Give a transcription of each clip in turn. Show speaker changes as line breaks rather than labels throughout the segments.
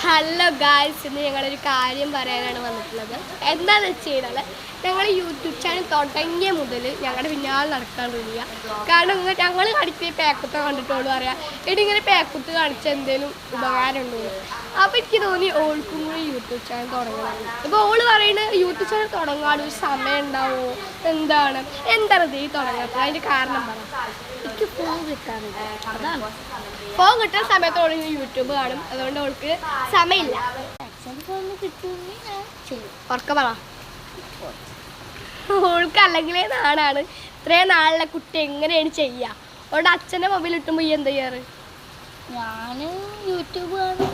Hello guys, ഇന്ന് ഞങ്ങളൊരു കാര്യം പറയാനാണ് വന്നിട്ടുള്ളത്. എന്താണെന്ന് വെച്ച് കഴിഞ്ഞാൽ ഞങ്ങൾ യൂട്യൂബ് ചാനൽ തുടങ്ങിയ മുതൽ ഞങ്ങളുടെ പിന്നാലെ നടക്കാണ്ടില്ല. കാരണം ഞങ്ങൾ കളിക്കുന്ന പേക്കുത്ത് കണ്ടിട്ടോളൂ പറയാം, എടി ഇങ്ങനെ പേക്കുത്ത് കാണിച്ച എന്തെങ്കിലും ഉപകാരം ഉണ്ടോ. അപ്പോൾ എനിക്ക് തോന്നി ഓൾക്കും കൂടി യൂട്യൂബ് ചാനൽ തുടങ്ങണം. ഇപ്പോൾ ഓള് പറയുന്നത് യൂട്യൂബ് ചാനൽ തുടങ്ങാൻ ഒരു സമയം ഉണ്ടാവുമോ, എന്താണ് ഈ തുടങ്ങാത്തത്, അതിൻ്റെ കാരണം പറയാം. എനിക്ക് ഫോൺ കിട്ടാറില്ല, അതാണ്. ഫോൺ കിട്ടുന്ന സമയത്തോടെ യൂട്യൂബ് കാണും, അതുകൊണ്ട് അവൾക്ക് സമയമില്ല. ഉറക്ക പറ. ഓൾക്ക് അല്ലെങ്കിലേ നാടാണ്. ഇത്രയും നാളിലെ കുട്ടി എങ്ങനെയാണ് ചെയ്യുക? അതുകൊണ്ട് അച്ഛൻ്റെ മൊബൈൽ കിട്ടുമ്പോൾ എന്താ ചെയ്യാറ്?
ഞാൻ യൂട്യൂബ് കാണും.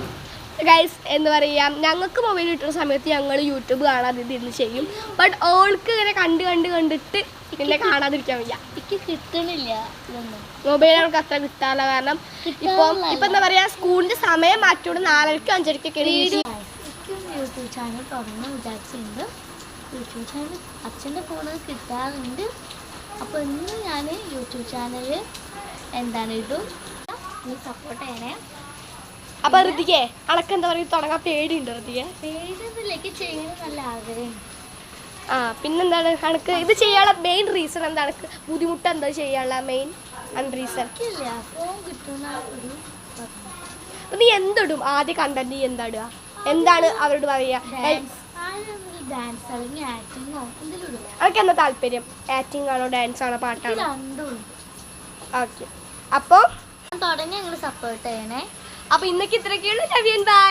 ഗൈസ്, എന്ന് പറയാം, ഞങ്ങൾക്ക് മൊബൈൽ കിട്ടുന്ന സമയത്ത് ഞങ്ങൾ യൂട്യൂബ് കാണാതെ ഇരുന്ന് ചെയ്യും. ബട്ട് ഓൾക്ക് ഇങ്ങനെ കണ്ടിട്ട് പിന്നെ കാണാതിരിക്കാൻ വയ്യ.
എനിക്ക് കിട്ടണില്ല
മൊബൈൽ അവൾക്ക് അത്ര കിട്ടാറില്ല. കാരണം ഇപ്പം എന്താ പറയുക, സ്കൂളിൻ്റെ സമയം മാറ്റിയോട് 4:30 5:30
യൂട്യൂബ് ചാനൽ തുടങ്ങാൻ വിചാരിച്ചിട്ടുണ്ട്. യൂട്യൂബ് ചാനൽ അച്ഛൻ്റെ ഫോണിൽ കിട്ടാറുണ്ട്. അപ്പോൾ ഇന്ന് ഞാൻ യൂട്യൂബ് ചാനൽ ഇടും. നീ സപ്പോർട്ട് ചെയ്യണേ.
അപ്പൊ ഋതികേ, അണക്ക് എന്താ പറയുക, തുടങ്ങാൻ പേടിയുണ്ടോ? ഋതികെ
പേടിയൊന്നുമിലേക്ക് ചെയ്യുന്നത് നല്ല ആഗ്രഹം.
പിന്നെന്താണ് അണക്ക് ഇത് ചെയ്യാനുള്ള മെയിൻ റീസൺ എന്താണ്? ബുദ്ധിമുട്ട് എന്താ ചെയ്യാനുള്ള മെയിൻ റീസൺ?
ഫോൺ കിട്ടുന്ന
നീ എന്തിടും? ആദ്യം കണ്ടന്റ് നീ എന്താടുക? എന്താണ് അവരോട് പറയുക?
ഡാൻസ് അല്ലെങ്കിൽ ആക്ടിങ്ങോ എന്തെങ്കിലും ഇടും.
അതൊക്കെ എന്താ താല്പര്യം? ആക്ടിങ് ആണോ, ഡാൻസ് ആണോ, പാട്ടാണോ?
രണ്ടും.
ഓക്കെ, അപ്പോൾ
തുടങ്ങി ഞങ്ങൾ സപ്പോർട്ട് ചെയ്യണേ.
അപ്പൊ ഇന്നൊക്കെ ഇത്രയൊക്കെയുള്ളൂ. Love you, by.